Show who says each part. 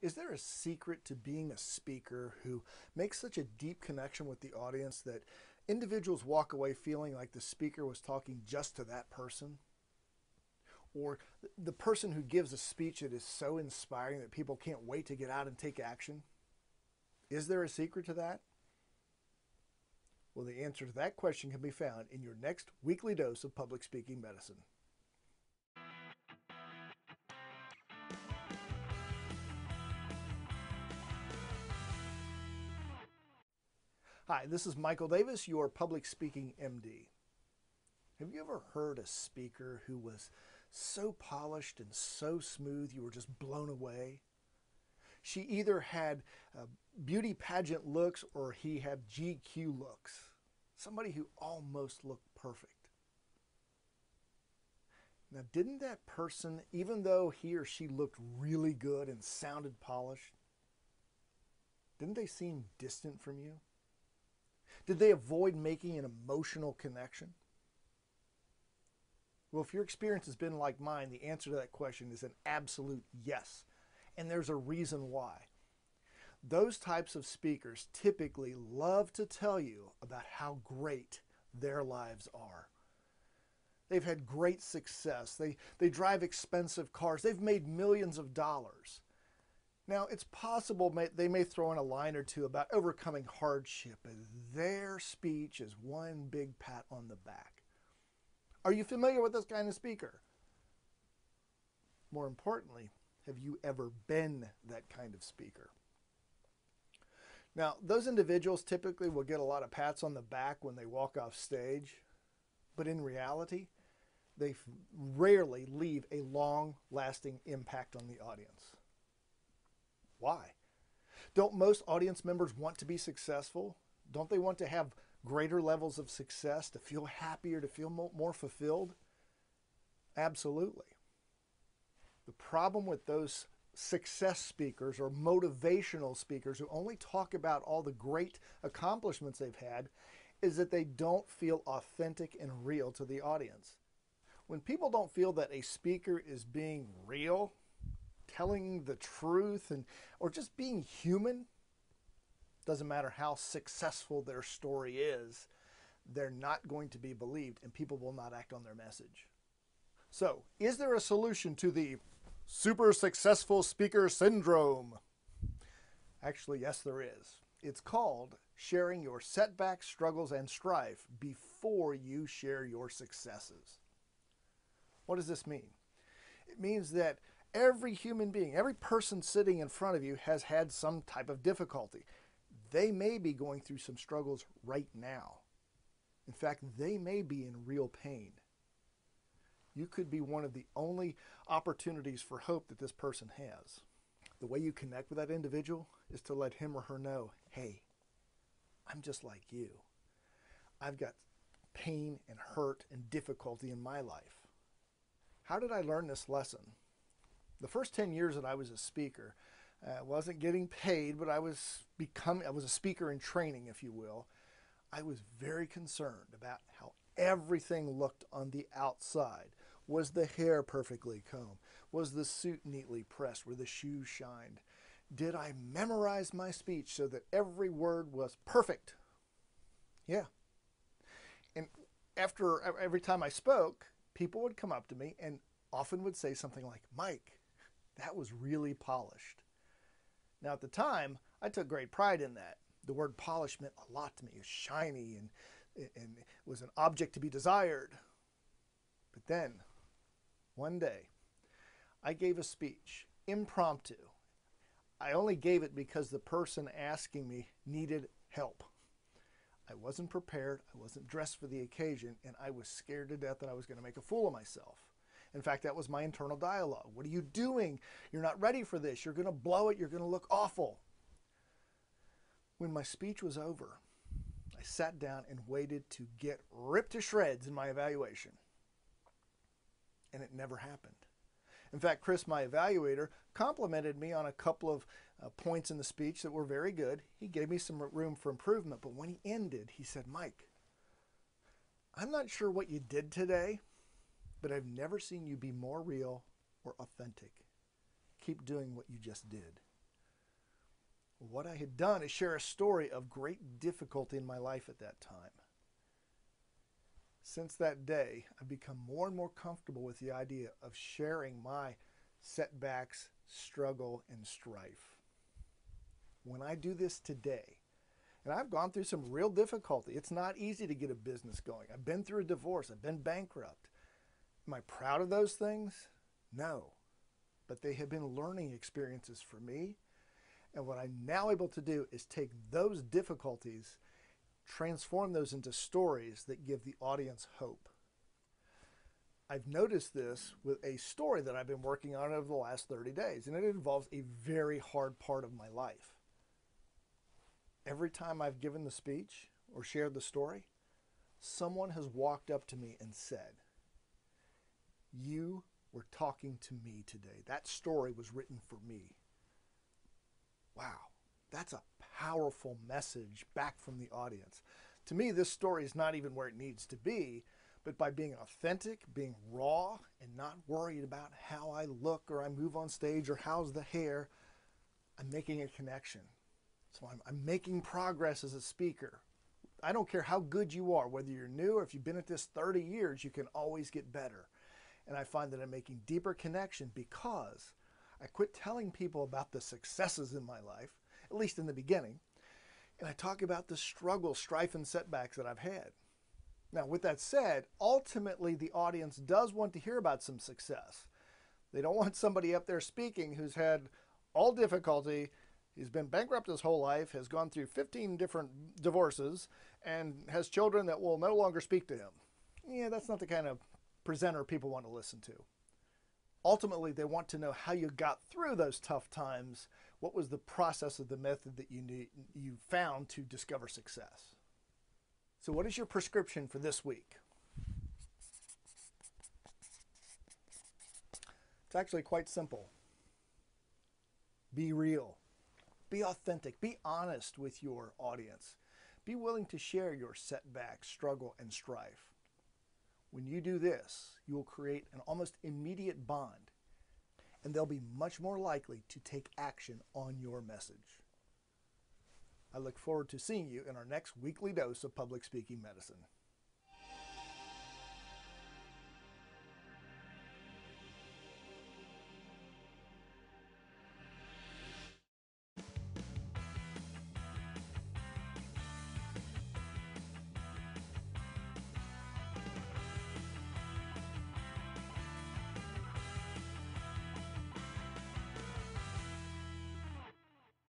Speaker 1: Is there a secret to being a speaker who makes such a deep connection with the audience that individuals walk away feeling like the speaker was talking just to that person? Or the person who gives a speech that is so inspiring that people can't wait to get out and take action? Is there a secret to that? Well, the answer to that question can be found in your next weekly dose of public speaking medicine. Hi, this is Michael Davis, your public speaking MD. Have you ever heard a speaker who was so polished and so smooth you were just blown away? She either had beauty pageant looks or he had GQ looks. Somebody who almost looked perfect. Now, didn't that person, even though he or she looked really good and sounded polished, didn't they seem distant from you? Did they avoid making an emotional connection? Well, if your experience has been like mine, the answer to that question is an absolute yes. And there's a reason why. Those types of speakers typically love to tell you about how great their lives are. They've had great success. They drive expensive cars. They've made millions of dollars. Now, it's possible they may throw in a line or two about overcoming hardship, but their speech is one big pat on the back. Are you familiar with this kind of speaker? More importantly, have you ever been that kind of speaker? Now, those individuals typically will get a lot of pats on the back when they walk off stage, but in reality, they rarely leave a long-lasting impact on the audience. Why? Don't most audience members want to be successful? Don't they want to have greater levels of success, to feel happier, to feel more fulfilled? Absolutely. The problem with those success speakers or motivational speakers who only talk about all the great accomplishments they've had is that they don't feel authentic and real to the audience. When people don't feel that a speaker is being real, telling the truth, or just being human, doesn't matter how successful their story is, they're not going to be believed and people will not act on their message. So, is there a solution to the super successful speaker syndrome? Actually, yes, there is. It's called sharing your setbacks, struggles, and strife before you share your successes. What does this mean? It means that every human being, every person sitting in front of you has had some type of difficulty. They may be going through some struggles right now. In fact, they may be in real pain. You could be one of the only opportunities for hope that this person has. The way you connect with that individual is to let him or her know, hey, I'm just like you. I've got pain and hurt and difficulty in my life. How did I learn this lesson? The first 10 years that I was a speaker, wasn't getting paid, but I was a speaker in training, if you will. I was very concerned about how everything looked on the outside. Was the hair perfectly combed? Was the suit neatly pressed? Were the shoes shined? Did I memorize my speech so that every word was perfect? Yeah. And after every time I spoke, people would come up to me and often would say something like, Mike, that was really polished. Now, at the time, I took great pride in that. The word polish meant a lot to me. It was shiny and was an object to be desired. But then, one day, I gave a speech, impromptu. I only gave it because the person asking me needed help. I wasn't prepared, I wasn't dressed for the occasion, and I was scared to death that I was going to make a fool of myself. In fact, that was my internal dialogue. What are you doing? You're not ready for this. You're going to blow it. You're going to look awful. When my speech was over, I sat down and waited to get ripped to shreds in my evaluation. And it never happened. In fact, Chris, my evaluator, complimented me on a couple of points in the speech that were very good. He gave me some room for improvement. But when he ended, he said, Mike, I'm not sure what you did today, but I've never seen you be more real or authentic. Keep doing what you just did. What I had done is share a story of great difficulty in my life at that time. Since that day, I've become more and more comfortable with the idea of sharing my setbacks, struggle, and strife. When I do this today, and I've gone through some real difficulty. It's not easy to get a business going. I've been through a divorce. I've been bankrupt. Am I proud of those things? No. But they have been learning experiences for me. And what I'm now able to do is take those difficulties, transform those into stories that give the audience hope. I've noticed this with a story that I've been working on over the last 30 days, and it involves a very hard part of my life. Every time I've given the speech or shared the story, someone has walked up to me and said, "You were talking to me today. That story was written for me." Wow, that's a powerful message back from the audience. To me, this story is not even where it needs to be, but by being authentic, being raw, and not worried about how I look or I move on stage or how's the hair, I'm making a connection. So I'm making progress as a speaker. I don't care how good you are, whether you're new or if you've been at this 30 years, you can always get better. And I find that I'm making deeper connection because I quit telling people about the successes in my life, at least in the beginning, and I talk about the struggle, strife, and setbacks that I've had. Now, with that said, ultimately the audience does want to hear about some success. They don't want somebody up there speaking who's had all difficulty. He's been bankrupt his whole life, has gone through 15 different divorces, and has children that will no longer speak to him. Yeah, that's not the kind of presenter people want to listen to. Ultimately, they want to know how you got through those tough times. What was the process of the method that you found to discover success? So what is your prescription for this week? It's actually quite simple. Be real. Be authentic. Be honest with your audience. Be willing to share your setbacks, struggle, and strife. When you do this, you will create an almost immediate bond, and they'll be much more likely to take action on your message. I look forward to seeing you in our next weekly dose of Public Speaking Medicine.